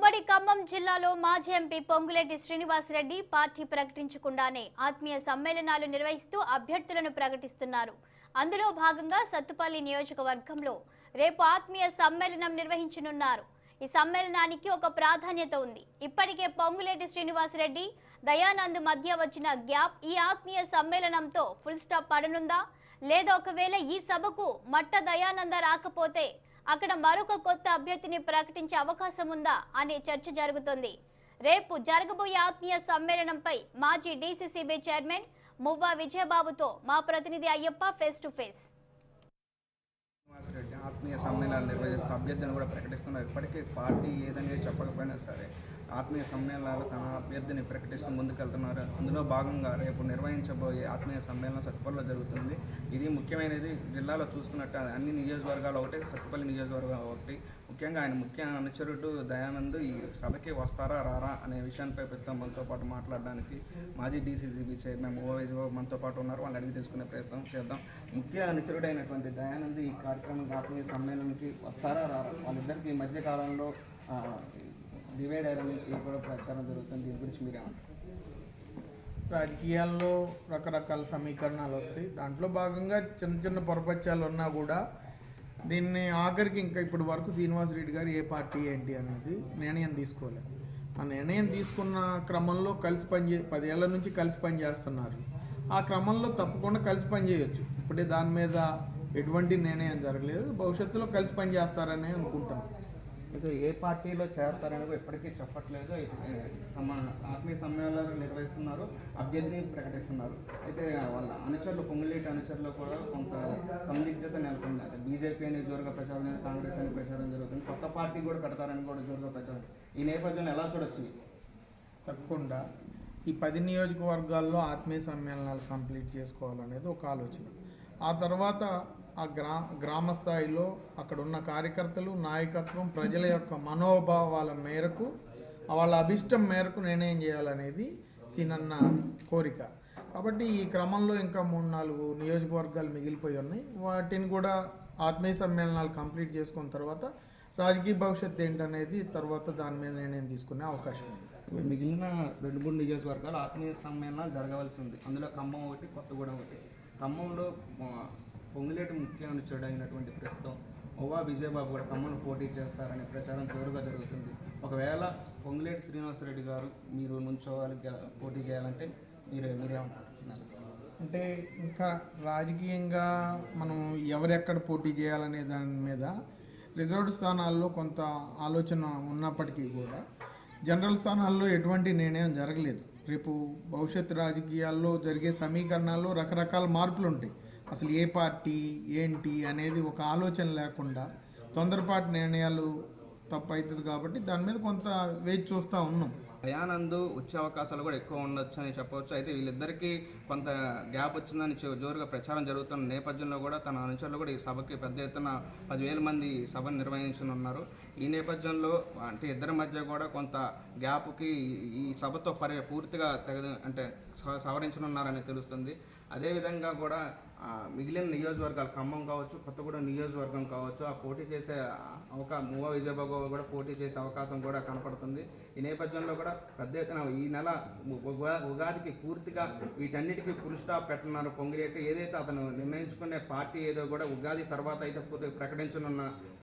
ఉమ్మడి ఖమ్మం జిల్లాలో మాజీ ఎంపీ పొంగులేటి శ్రీనివాసరెడ్డి పార్టీ ప్రకటించకుండానే ఆత్మీయ సమ్మేళనాలు నిర్వహిస్తూ అభ్యర్థులను ప్రకటిస్తున్నారు. అందులో భాగంగా సత్తుపల్లి నియోజకవర్గంలో రేపు ఆత్మీయ సమ్మేళనం నిర్వహించనున్నారు. ఈ సమ్మేళనానికి ఒక ప్రాధాన్యత ఉంది. ఇప్పటికే పొంగులేటి శ్రీనివాసరెడ్డి, దయానంద్ మధ్య వచ్చిన గ్యాప్ ఈ ఆత్మీయ సమ్మేళనంతో ఫుల్ స్టాప్ పడనుందా, లేదా ఒకవేళ ఈ సభకు మట్ట దయానంద రాకపోతే అక్కడ మరొక కొత్త అభ్యర్థిని ప్రకటించే అవకాశం ఉందా అనే చర్చ జరుగుతోంది. రేపు జరగబోయే ఆత్మీయ సమ్మేళనంపై మాజీ డీసీసీబీ చైర్మన్ మువ్వా విజయబాబుతో మా ప్రతినిధి అయ్యప్ప ఫేస్ టు ఫేస్. ఆత్మీయ సమ్మేళనాలు నిర్వహిస్తూ అభ్యర్థిని కూడా ప్రకటిస్తున్నారు. ఇప్పటికీ పార్టీ ఏదనేది చెప్పకపోయినా సరే ఆత్మీయ సమ్మేళనాలు తన అభ్యర్థిని ప్రకటిస్తూ ముందుకెళ్తున్నారు. అందులో భాగంగా రేపు నిర్వహించబోయే ఆత్మీయ సమ్మేళనం సత్తుపల్లిలో జరుగుతుంది. ఇది ముఖ్యమైనది. జిల్లాలో చూసుకున్నట్టు అన్ని నియోజకవర్గాలు ఒకటి, సత్తుపల్లి నియోజకవర్గం ఒకటి. ముఖ్యంగా ఆయన ముఖ్య అనుచరుడు దయానంద్ ఈ సభకి వస్తారా రారా అనే విషయాన్ని ప్రస్తుతం మనతో పాటు మాట్లాడడానికి మాజీ డీసీసీబీ చైర్మన్ ఓవైజీబాబు మనతో పాటు ఉన్నారు. వాళ్ళని అడిగి తెలుసుకునే ప్రయత్నం చేద్దాం. ముఖ్య అనుచరుడైనటువంటి దయానంద్ ఈ కార్యక్రమం ఆత్మీయ సమ్మేళనానికి వస్తారా రారా, వాళ్ళిద్దరికి ఈ మధ్య కాలంలో డివైడ్ అయ్యారని కూడా ప్రచారం జరుగుతుంది. దీని గురించి మీరేమంటారు? రాజకీయాల్లో రకరకాల సమీకరణాలు వస్తాయి. దాంట్లో భాగంగా చిన్న చిన్న పొరపచ్చాలు ఉన్నా కూడా దీన్ని ఆఖరికి ఇంకా ఇప్పుడు వరకు శ్రీనివాసరెడ్డి గారు ఏ పార్టీ ఏంటి అనేది నిర్ణయం తీసుకోలేదు. ఆ నిర్ణయం తీసుకున్న క్రమంలో కలిసి 10 ఏళ్ల నుంచి కలిసి పనిచేస్తున్నారు. ఆ క్రమంలో తప్పకుండా కలిసి పనిచేయచ్చు. ఇప్పుడే దాని మీద ఎటువంటి నిర్ణయం జరగలేదు. భవిష్యత్తులో కలిసి పనిచేస్తారని అనుకుంటున్నాం. అయితే ఏ పార్టీలో చేరతారని ఇప్పటికీ చెప్పట్లేదు. మన ఆత్మీయ సమ్మేళనాలు నిర్వహిస్తున్నారు, అభ్యర్థిని ప్రకటిస్తున్నారు. అయితే వాళ్ళ అనుచరులు, పొంగులేటి అనుచరులు కూడా కొంత సందిగ్ధత నెలకొంది. అంటే బీజేపీ అని జోరుగా ప్రచారం, కాంగ్రెస్ అని ప్రచారం జరుగుతుంది. కొత్త పార్టీ కూడా పెడతారని కూడా జోరుగా ప్రచారం. ఈ నేపథ్యంలో ఎలా చూడొచ్చు? తప్పకుండా ఈ 10 నియోజకవర్గాల్లో ఆత్మీయ సమ్మేళనాలు కంప్లీట్ చేసుకోవాలనేది ఒక ఆలోచన. ఆ తర్వాత ఆ గ్రామ స్థాయిలో అక్కడ ఉన్న కార్యకర్తలు, నాయకత్వం, ప్రజల యొక్క మనోభావాల మేరకు, వాళ్ళ అభిష్టం మేరకు నిర్ణయం చేయాలనేది సీనన్న కోరిక. కాబట్టి ఈ క్రమంలో ఇంకా 3-4 నియోజకవర్గాలు మిగిలిపోయి ఉన్నాయి. వాటిని కూడా ఆత్మీయ సమ్మేళనాలు కంప్లీట్ చేసుకున్న తర్వాత రాజకీయ భవిష్యత్తు ఏంటనేది తర్వాత దాని మీద నిర్ణయం తీసుకునే అవకాశం ఉంది. మిగిలిన 2-3 నియోజకవర్గాలు ఆత్మీయ సమ్మేళనాలు జరగవలసి ఉంది. అందులో ఖమ్మం ఒకటి, కొత్తగూడెం ఒకటి. ఖమ్మంలో పొంగులేటి ముఖ్య అనుచరుడు అయినటువంటి ప్రస్తుతం మువ్వా విజయబాబు కూడా ఖమ్మంలో పోటీ చేస్తారనే ప్రచారం జోరుగా జరుగుతుంది. ఒకవేళ పొంగులేటి శ్రీనివాసరెడ్డి గారు మీరు నుంచోవాలి, పోటీ చేయాలంటే మీరేమంటున్నారు? అంటే ఇంకా రాజకీయంగా మనం ఎవరెక్కడ పోటీ చేయాలనే దాని మీద రిజర్వ్డ్ స్థానాల్లో కొంత ఆలోచన ఉన్నప్పటికీ కూడా జనరల్ స్థానాల్లో ఎటువంటి నిర్ణయం జరగలేదు. రేపు భవిష్యత్తు రాజకీయాల్లో జరిగే సమీకరణాల్లో రకరకాల మార్పులు ఉంటాయి. అసలు ఏ పార్టీ ఏంటి అనేది ఒక ఆలోచన లేకుండా తొందరపాటు నిర్ణయాలు తప్పవుతుంది. కాబట్టి దాని మీద కొంత వేచి చూస్తూ ఉన్నాం. దయానంద్ వచ్చే అవకాశాలు కూడా ఎక్కువ ఉండొచ్చు అని చెప్పవచ్చు. అయితే వీళ్ళిద్దరికీ కొంత గ్యాప్ వచ్చిందని జోరుగా ప్రచారం జరుగుతున్న నేపథ్యంలో కూడా తన అనుచరులు కూడా ఈ సభకి పెద్ద ఎత్తున 10,000 మంది సభను నిర్వహించనున్నారు. ఈ నేపథ్యంలో అంటే ఇద్దరి మధ్య కూడా కొంత గ్యాప్కి ఈ సభతో పూర్తిగా సవరించనున్నారని తెలుస్తుంది. అదేవిధంగా కూడా మిగిలిన నియోజకవర్గాలు ఖమ్మం కావచ్చు, కొత్తగూడెం నియోజకవర్గం కావచ్చు, ఆ పోటీ చేసే మువ్వా విజయబాబు కూడా పోటీ చేసే అవకాశం కూడా కనపడుతుంది. ఈ నేపథ్యంలో కూడా పెద్ద ఎత్తున ఈ నెల ఉగాదికి పూర్తిగా వీటన్నిటికీ ఫుల్ స్టాప్ పెట్టనున్నారు పొంగులేటి. ఏదైతే అతను నిర్ణయించుకునే పార్టీ ఏదో కూడా ఉగాది తర్వాత అయితే ప్రకటించనున్న